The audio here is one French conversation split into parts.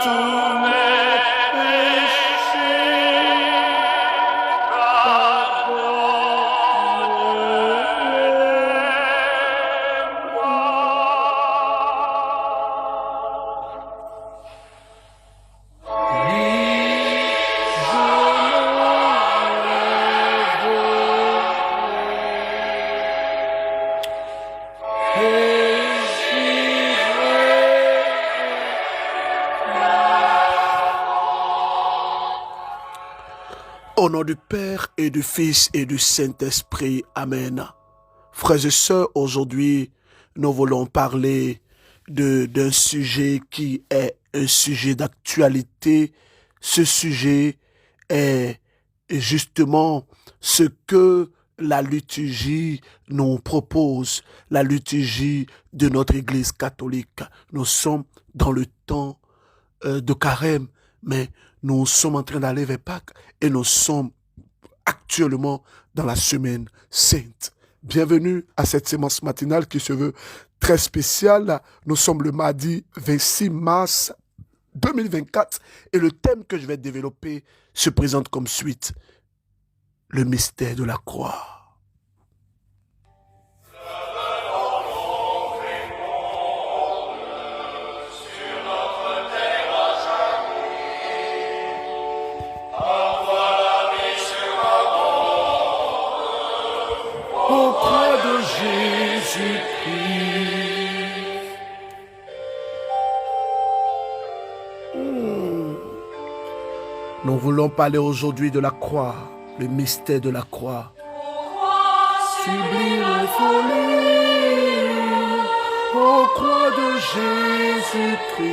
tous mes péchés, Au nom du Père et du Fils et du Saint-Esprit. Amen. Frères et sœurs, aujourd'hui, nous voulons parler d'un sujet qui est un sujet d'actualité. Ce sujet est justement ce que la liturgie nous propose, la liturgie de notre Église catholique. Nous sommes dans le temps de carême, mais nous sommes en train d'aller vers Pâques et nous sommes actuellement dans la semaine sainte. Bienvenue à cette séance matinale qui se veut très spéciale. Nous sommes le mardi 26 mars 2024 et le thème que je vais développer se présente comme suite: le mystère de la croix. Nous voulons parler aujourd'hui de la croix, le mystère de la croix. Sublime folie, ô croix de Jésus-Christ.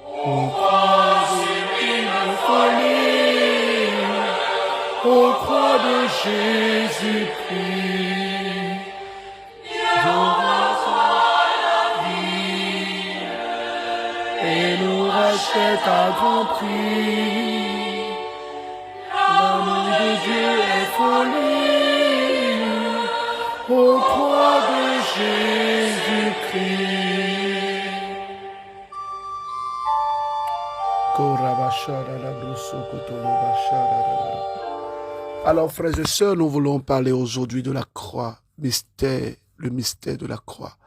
Ô croix sublime folie, ô croix de Jésus-Christ. Rachète à grand prix. L'amour de Dieu est folie, ô croix de Jésus-Christ. Alors, frères et sœurs, nous voulons parler aujourd'hui de la croix, mystère, le mystère de la croix.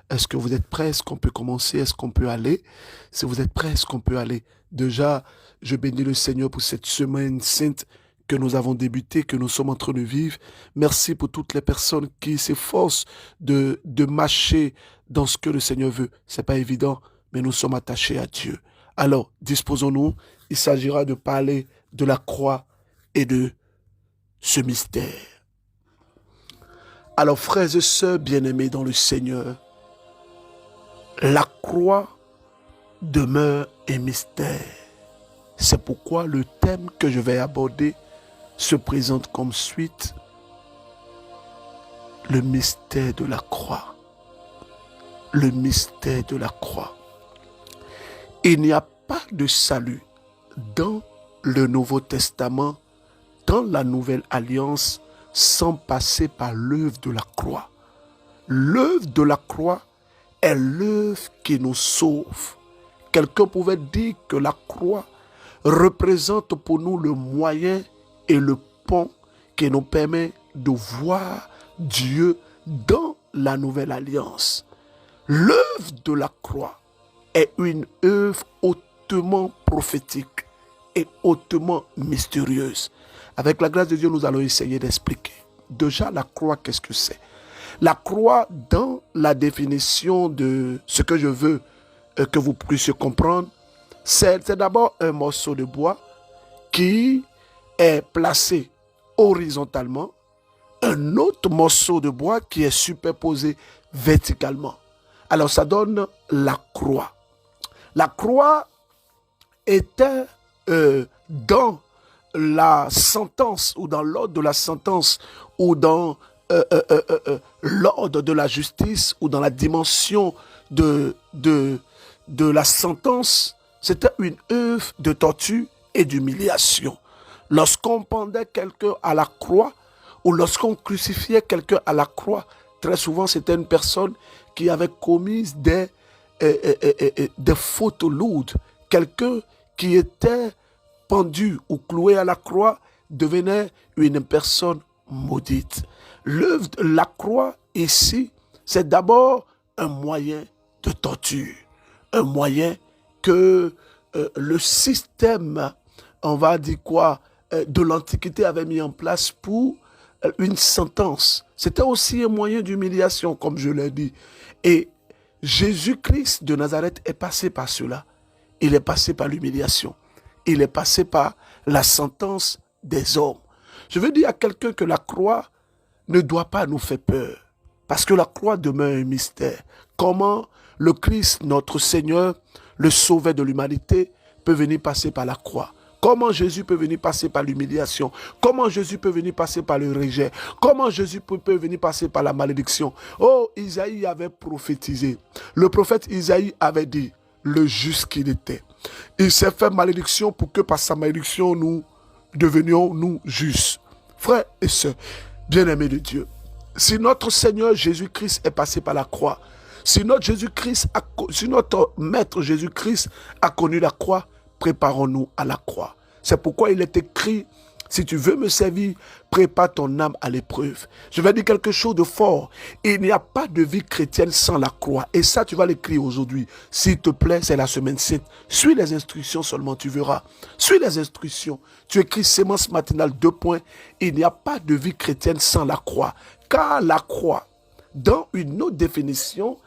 Est-ce que vous êtes prêts? Est-ce qu'on peut commencer? Est-ce qu'on peut aller? Si vous êtes prêts, est-ce qu'on peut aller? Déjà, je bénis le Seigneur pour cette semaine sainte que nous avons débutée, que nous sommes en train de vivre. Merci pour toutes les personnes qui s'efforcent de marcher dans ce que le Seigneur veut. C'est pas évident, mais nous sommes attachés à Dieu. Alors, disposons-nous. Il s'agira de parler de la croix et de ce mystère. Alors, frères et sœurs bien-aimés dans le Seigneur, la croix demeure un mystère. C'est pourquoi le thème que je vais aborder se présente comme suite: le mystère de la croix. Le mystère de la croix. Il n'y a pas de salut dans le Nouveau Testament, dans la Nouvelle Alliance, sans passer par l'œuvre de la croix. L'œuvre de la croix est l'œuvre qui nous sauve. Quelqu'un pouvait dire que la croix représente pour nous le moyen et le pont qui nous permet de voir Dieu dans la nouvelle alliance. L'œuvre de la croix est une œuvre hautement prophétique et hautement mystérieuse. Avec la grâce de Dieu, nous allons essayer d'expliquer. Déjà, la croix, qu'est-ce que c'est? La croix, dans la définition de ce que je veux que vous puissiez comprendre, c'est d'abord un morceau de bois qui est placé horizontalement, un autre morceau de bois qui est superposé verticalement. Alors ça donne la croix. La croix était dans la sentence ou dans l'ordre de la sentence ou dans l'ordre de la justice ou dans la dimension de la sentence. C'était une œuvre de torture et d'humiliation. Lorsqu'on pendait quelqu'un à la croix ou lorsqu'on crucifiait quelqu'un à la croix, très souvent c'était une personne qui avait commis des fautes lourdes. Quelqu'un qui était pendu ou cloué à la croix devenait une personne maudite. L'œuvre de la croix ici, c'est d'abord un moyen de torture, un moyen que le système, on va dire quoi, de l'Antiquité avait mis en place pour une sentence. C'était aussi un moyen d'humiliation, comme je l'ai dit. Et Jésus-Christ de Nazareth est passé par cela. Il est passé par l'humiliation. Il est passé par la sentence des hommes. Je veux dire à quelqu'un que la croix ne doit pas nous faire peur. Parce que la croix demeure un mystère. Comment le Christ, notre Seigneur, le Sauveur de l'humanité, peut venir passer par la croix? Comment Jésus peut venir passer par l'humiliation? Comment Jésus peut venir passer par le rejet? Comment Jésus peut venir passer par la malédiction? Oh, Isaïe avait prophétisé. Le prophète Isaïe avait dit, le juste qu'il était. Il s'est fait malédiction pour que par sa malédiction, nous devenions, nous, justes. Frères et sœurs, bien-aimés de Dieu, si notre Seigneur Jésus-Christ est passé par la croix, si notre Maître Jésus-Christ a connu la croix, préparons-nous à la croix. C'est pourquoi il est écrit, si tu veux me servir, prépare ton âme à l'épreuve. Je vais dire quelque chose de fort. Il n'y a pas de vie chrétienne sans la croix. Et ça, tu vas l'écrire aujourd'hui. S'il te plaît, c'est la semaine sainte. Suis les instructions seulement, tu verras. Suis les instructions. Tu écris sémence matinale 2 points. Il n'y a pas de vie chrétienne sans la croix. Car la croix, dans une autre définition,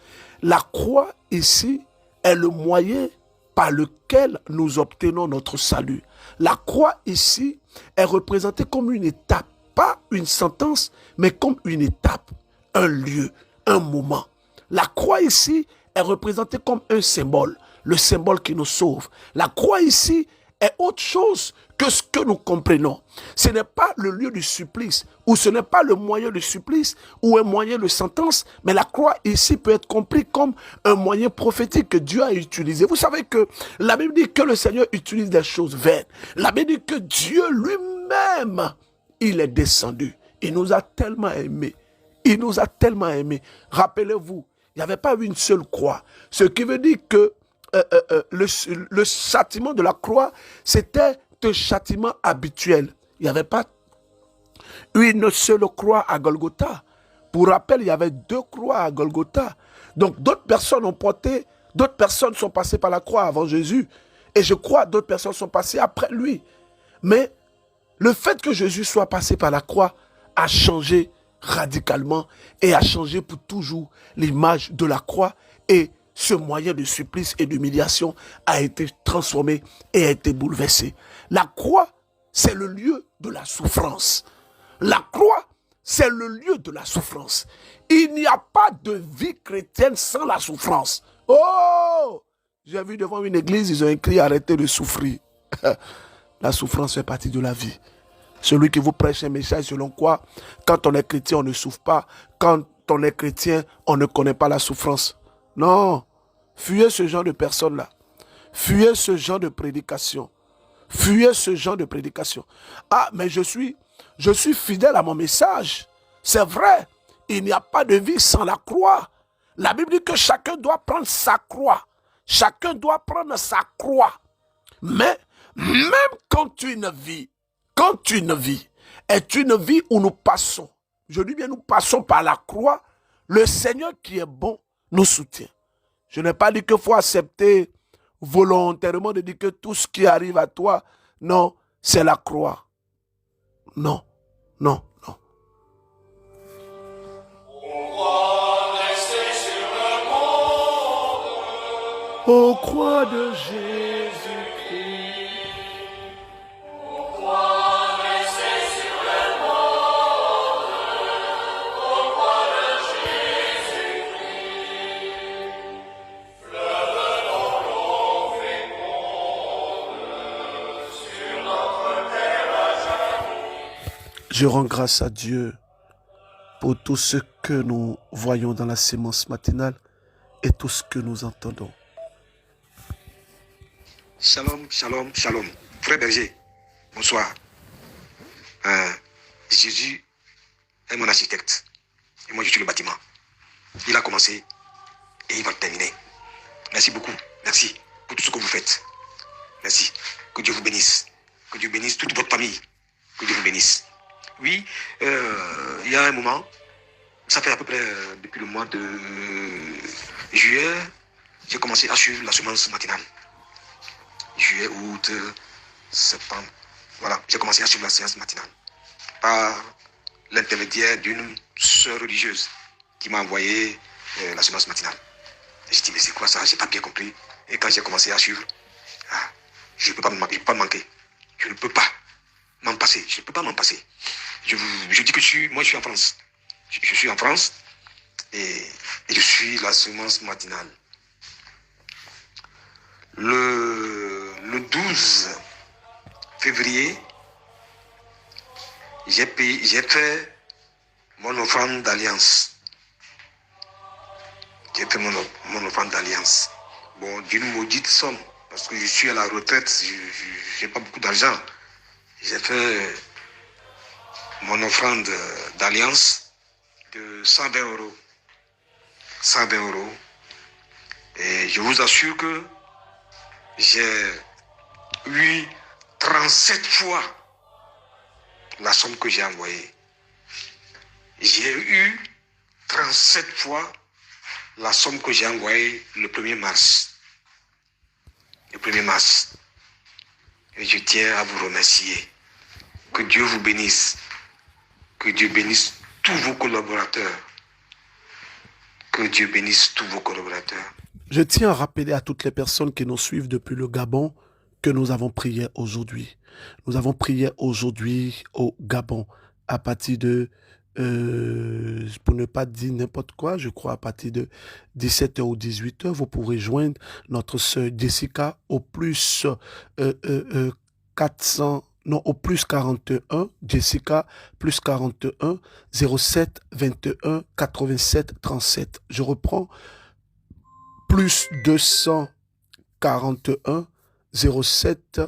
la croix ici est le moyen par lequel nous obtenons notre salut. La croix ici est représentée comme une étape, pas une sentence, mais comme une étape, un lieu, un moment. La croix ici est représentée comme un symbole, le symbole qui nous sauve. La croix ici est autre chose que ce que nous comprenons. Ce n'est pas le lieu du supplice, ou ce n'est pas le moyen de supplice, ou un moyen de sentence, mais la croix ici peut être compris comme un moyen prophétique que Dieu a utilisé. Vous savez que la Bible dit que le Seigneur utilise des choses vaines. La Bible dit que Dieu lui-même, il est descendu. Il nous a tellement aimés. Il nous a tellement aimés. Rappelez-vous, il n'y avait pas une seule croix. Ce qui veut dire que le châtiment de la croix, c'était un châtiment habituel. Il n'y avait pas une seule croix à Golgotha. Pour rappel, il y avait 2 croix à Golgotha. Donc d'autres personnes ont porté, d'autres personnes sont passées par la croix avant Jésus. Et je crois d'autres personnes sont passées après lui. Mais le fait que Jésus soit passé par la croix a changé radicalement et a changé pour toujours l'image de la croix, et ce moyen de supplice et d'humiliation a été transformé et a été bouleversé. La croix, c'est le lieu de la souffrance. La croix, c'est le lieu de la souffrance. Il n'y a pas de vie chrétienne sans la souffrance. Oh! J'ai vu devant une église, ils ont écrit « Arrêtez de souffrir ». La souffrance fait partie de la vie. Celui qui vous prêche un message selon quoi, quand on est chrétien, on ne souffre pas. Quand on est chrétien, on ne connaît pas la souffrance. Non. Fuyez ce genre de personnes-là. Fuyez ce genre de prédication. Fuyez ce genre de prédication. Ah, mais je suis fidèle à mon message. C'est vrai. Il n'y a pas de vie sans la croix. La Bible dit que chacun doit prendre sa croix. Chacun doit prendre sa croix. Mais même quand une vie est une vie où nous passons, je dis bien nous passons par la croix, le Seigneur qui est bon nous soutient. Je n'ai pas dit qu'il faut accepter volontairement de dire que tout ce qui arrive à toi, non, c'est la croix. Non, non, non. Ô croix de Jésus-Christ. Je rends grâce à Dieu pour tout ce que nous voyons dans la sémence matinale et tout ce que nous entendons. Shalom, shalom, shalom. Frère Berger, bonsoir. Jésus est mon architecte et moi je suis le bâtiment. Il a commencé et il va terminer. Merci beaucoup. Merci pour tout ce que vous faites. Merci. Que Dieu vous bénisse. Que Dieu bénisse toute votre famille. Que Dieu vous bénisse. Oui, il y a un moment, ça fait à peu près depuis le mois de juillet, j'ai commencé à suivre la semence matinale. Juillet, août, septembre. Voilà, j'ai commencé à suivre la séance matinale. Par l'intermédiaire d'une sœur religieuse qui m'a envoyé la semence matinale. J'ai dit, mais c'est quoi ça? J'ai pas bien compris. Et quand j'ai commencé à suivre, je ne peux pas me manquer. Je ne peux pas m'en passer. Je ne peux pas m'en passer. Je dis que moi je suis en France. Je suis en France et je suis la semence matinale. Le 12 février, j'ai fait mon offrande d'alliance. J'ai fait mon offrande d'alliance. Bon, d'une maudite somme, parce que je suis à la retraite, je n'ai pas beaucoup d'argent. J'ai fait mon offrande d'alliance de 120 euros. 120 euros. Et je vous assure que j'ai eu 37 fois la somme que j'ai envoyée. J'ai eu 37 fois la somme que j'ai envoyée le 1er mars. Le 1er mars. Et je tiens à vous remercier. Que Dieu vous bénisse. Que Dieu bénisse tous vos collaborateurs. Que Dieu bénisse tous vos collaborateurs. Je tiens à rappeler à toutes les personnes qui nous suivent depuis le Gabon que nous avons prié aujourd'hui. Nous avons prié aujourd'hui au Gabon à partir de, pour ne pas dire n'importe quoi, je crois à partir de 17h ou 18h, vous pourrez joindre notre sœur Jessica au plus 400, non, au plus 41, Jessica, plus 41, 07 21 87 37. Je reprends, plus 241 07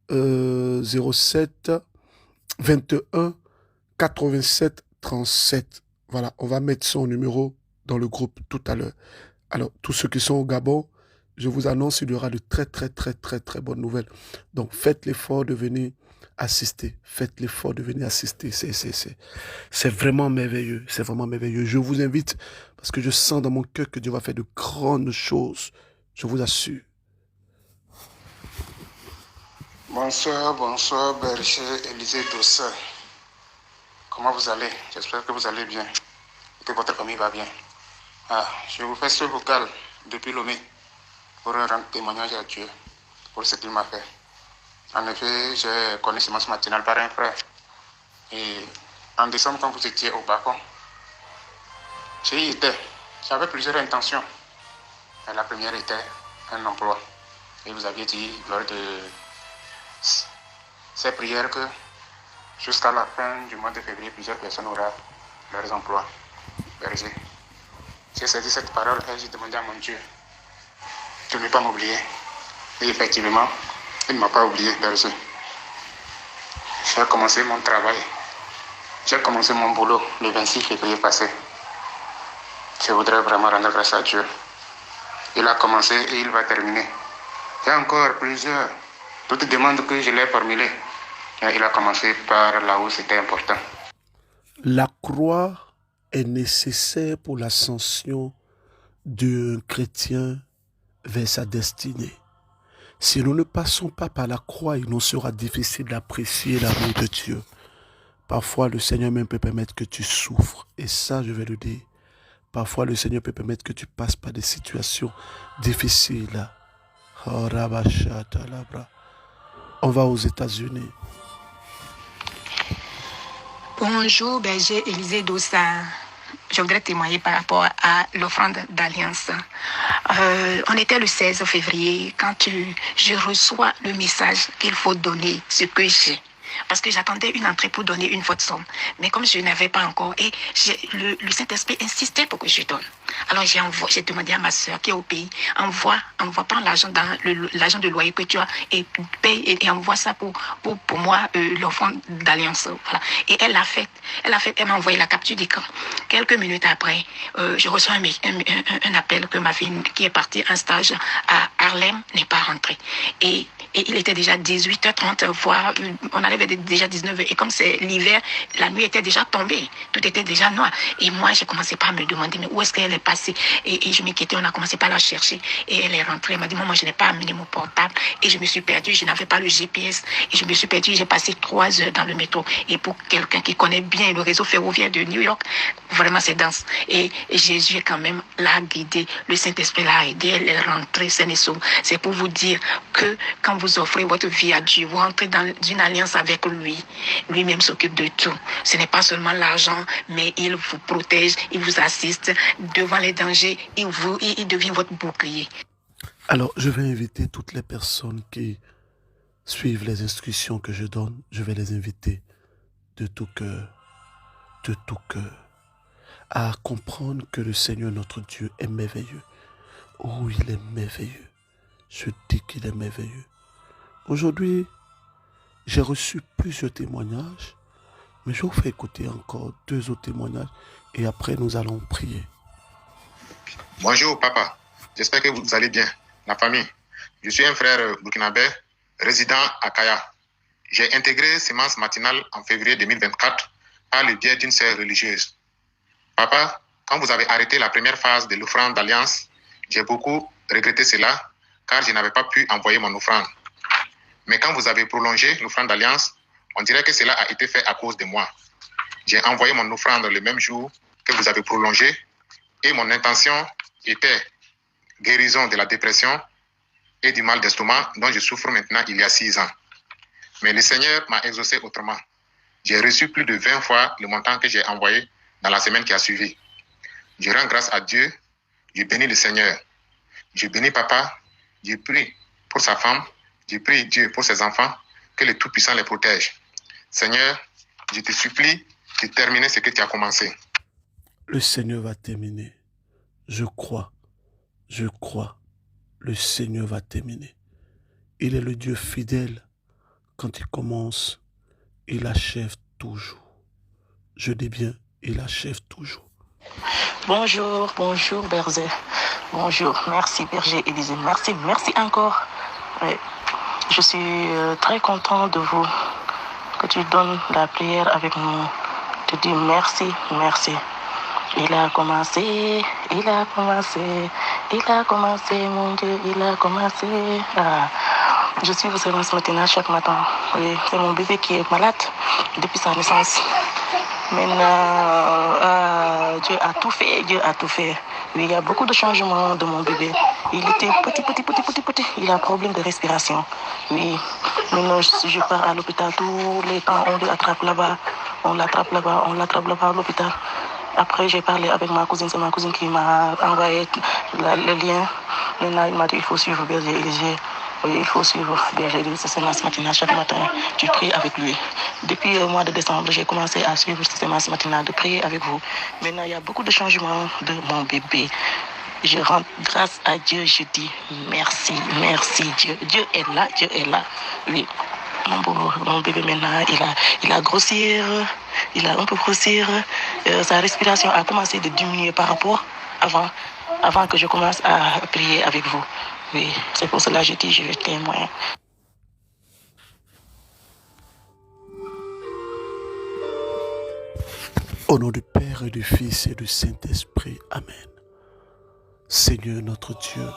07 21 87 37. Voilà, on va mettre son numéro dans le groupe tout à l'heure. Alors, tous ceux qui sont au Gabon, je vous annonce, il y aura de très bonnes nouvelles. Donc, faites l'effort de venir assister. Faites l'effort de venir assister. C'est vraiment merveilleux. C'est vraiment merveilleux. Je vous invite parce que je sens dans mon cœur que Dieu va faire de grandes choses. Je vous assure. Bonsoir, berger Élisée Dossé. Comment vous allez? J'espère que vous allez bien et que votre famille va bien. Je vous fais ce vocal depuis Lomé pour rendre témoignage à Dieu pour ce qu'il m'a fait. En effet, j'ai connu Semence Matinale par un frère. Et en décembre, quand vous étiez au balcon, j'y étais. J'avais plusieurs intentions. Et la première était un emploi. Et vous aviez dit lors de ces prières que jusqu'à la fin du mois de février, plusieurs personnes auront leurs emplois. Berger. J'ai saisi cette parole et j'ai demandé à mon Dieu de ne pas m'oublier. Et effectivement, il ne m'a pas oublié, berger. J'ai commencé mon travail. J'ai commencé mon boulot le 26 février passé. Je voudrais vraiment rendre grâce à Dieu. Il a commencé et il va terminer. Il y a encore plusieurs toutes demandes que je l'ai formulées. Il a commencé par là où c'était important. La croix est nécessaire pour l'ascension d'un chrétien vers sa destinée. Si nous ne passons pas par la croix, il nous sera difficile d'apprécier l'amour de Dieu. Parfois, le Seigneur même peut permettre que tu souffres. Et ça, je vais le dire. Parfois, le Seigneur peut permettre que tu passes par des situations difficiles. On va aux États-Unis. Bonjour, berger Élisée Dossard. Je voudrais témoigner par rapport à l'offrande d'alliance. On était le 16 février quand je reçois le message qu'il faut donner ce que j'ai. parce que j'attendais une entrée pour donner une faute somme. Mais comme je n'avais pas encore, et le Saint-Esprit insistait pour que je donne. Alors j'ai demandé à ma soeur qui est au pays, envoie pas l'argent dans l'argent de loyer que tu as et paye et envoie ça pour moi, l'offrande d'alliance. Voilà. Et elle l'a fait. Elle m'a envoyé la capture d'écran. Quelques minutes après, je reçois un appel que ma fille qui est partie en stage à Harlem n'est pas rentrée. Et il était déjà 18h30, voire on arrivait déjà 19h. Et comme c'est l'hiver, la nuit était déjà tombée. Tout était déjà noir. Et moi, j'ai commencé par me demander, mais où est-ce qu'elle est passée? Et je m'inquiétais, on a commencé par la chercher. Et elle est rentrée. Elle m'a dit, moi, je n'ai pas amené mon portable. Et je me suis perdue. Je n'avais pas le GPS. Et je me suis perdue. J'ai passé 3 heures dans le métro. Et pour quelqu'un qui connaît bien le réseau ferroviaire de New York, vraiment, c'est dense. Et Jésus, quand même, l'a guidée. Le Saint-Esprit l'a aidée. Elle est rentrée saine et sauve. C'est pour vous dire que quand vous offrez votre vie à Dieu, vous rentrez dans une alliance avec lui. Lui-même s'occupe de tout. Ce n'est pas seulement l'argent, mais il vous protège, il vous assiste devant les dangers, il devient votre bouclier. Alors, je vais inviter toutes les personnes qui suivent les instructions que je donne. Je vais les inviter de tout cœur, à comprendre que le Seigneur notre Dieu est merveilleux. Oh, il est merveilleux. Je dis qu'il est merveilleux. Aujourd'hui, j'ai reçu plusieurs témoignages, mais je vous fais écouter encore 2 autres témoignages et après nous allons prier. Bonjour papa, j'espère que vous allez bien, la famille. Je suis un frère burkinabé résident à Kaya. J'ai intégré Sémence Matinale en février 2024 par le biais d'une sœur religieuse. Papa, quand vous avez arrêté la première phase de l'offrande d'alliance, j'ai beaucoup regretté cela car je n'avais pas pu envoyer mon offrande. Mais quand vous avez prolongé l'offrande d'alliance, on dirait que cela a été fait à cause de moi. J'ai envoyé mon offrande le même jour que vous avez prolongé et mon intention était guérison de la dépression et du mal d'estomac dont je souffre maintenant il y a 6 ans. Mais le Seigneur m'a exaucé autrement. J'ai reçu plus de 20 fois le montant que j'ai envoyé dans la semaine qui a suivi. Je rends grâce à Dieu, je bénis le Seigneur. Je bénis papa, je prie pour sa femme, je prie Dieu pour ses enfants, que le Tout-Puissant les protège. Seigneur, je te supplie de terminer ce que tu as commencé. Le Seigneur va terminer. Je crois. Le Seigneur va terminer. Il est le Dieu fidèle. Quand il commence, il achève toujours. Je dis bien, il achève toujours. Bonjour Berger. Bonjour, merci Berger Élysée. Merci encore. Oui. Je suis très content de vous, que tu donnes la prière avec nous. Je te dis merci. Il a commencé, mon Dieu, il a commencé. Je suis au service matinal chaque matin. Oui, c'est mon bébé qui est malade depuis sa naissance. Maintenant, Dieu a tout fait. Oui, il y a beaucoup de changements de mon bébé. Il était petit. Il a un problème de respiration. Oui, maintenant je pars à l'hôpital tous les temps. On l'attrape là-bas à l'hôpital. Après, j'ai parlé avec ma cousine. C'est ma cousine qui m'a envoyé le lien. Maintenant, il m'a dit il faut suivre Berger Élysée. Oui, il faut suivre Berger Élysée. C'est Sémence Matinale chaque matin. Tu pries avec lui. Depuis le mois de décembre, j'ai commencé à suivre Sémence Matinale, de prier avec vous. Maintenant, il y a beaucoup de changements de mon bébé. Je rends grâce à Dieu. Je dis merci Dieu. Dieu est là. Oui. Mon bébé maintenant, il a grossi, il a un peu grossi. Sa respiration a commencé de diminuer par rapport avant que je commence à prier avec vous. Oui, c'est pour cela que je dis, je vais témoigner. Au nom du Père et du Fils et du Saint-Esprit. Amen. Seigneur notre Dieu,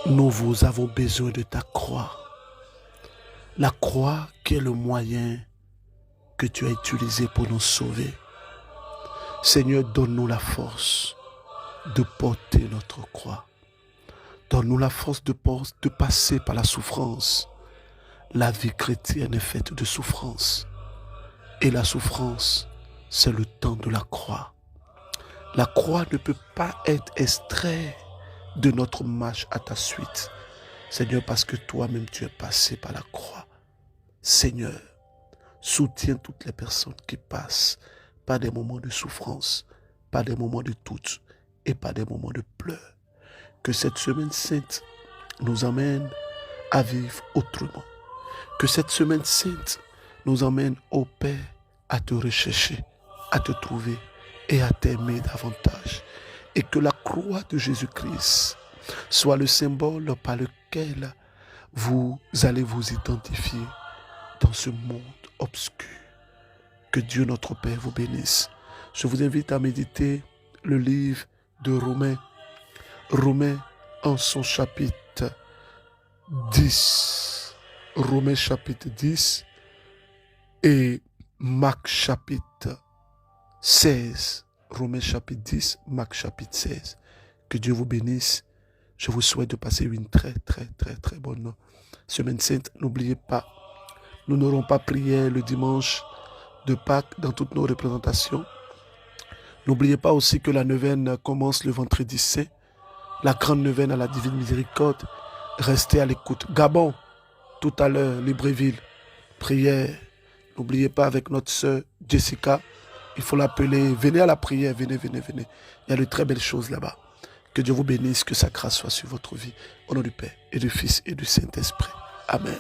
nous vous avons besoin de ta croix. La croix qui est le moyen que tu as utilisé pour nous sauver. Seigneur, donne-nous la force de porter notre croix. Donne-nous la force de passer par la souffrance. La vie chrétienne est faite de souffrance. Et la souffrance, c'est le temps de la croix. La croix ne peut pas être extraite de notre marche à ta suite. Seigneur, parce que toi-même tu es passé par la croix. Seigneur, soutiens toutes les personnes qui passent par des moments de souffrance, par des moments de doute et par des moments de pleurs. Que cette semaine sainte nous amène à vivre autrement. Que cette semaine sainte nous emmène, ô Père, à te rechercher, à te trouver et à t'aimer davantage. Et que la croix de Jésus-Christ soit le symbole par lequel vous allez vous identifier dans ce monde obscur. Que Dieu notre Père vous bénisse. Je vous invite à méditer le livre de Romains. Romains en son chapitre 10. Romains chapitre 10 et Marc chapitre 16. Romains chapitre 10, Marc chapitre 16. Que Dieu vous bénisse. Je vous souhaite de passer une très bonne semaine sainte. N'oubliez pas, nous n'aurons pas prié le dimanche de Pâques dans toutes nos représentations. N'oubliez pas aussi que la neuvaine commence le vendredi saint. La grande neuvaine à la divine miséricorde. Restez à l'écoute. Gabon, tout à l'heure, Libreville, prière. N'oubliez pas avec notre sœur Jessica, il faut l'appeler. Venez à la prière, venez. Il y a de très belles choses là-bas. Que Dieu vous bénisse, que sa grâce soit sur votre vie. Au nom du Père et du Fils et du Saint-Esprit. Amen.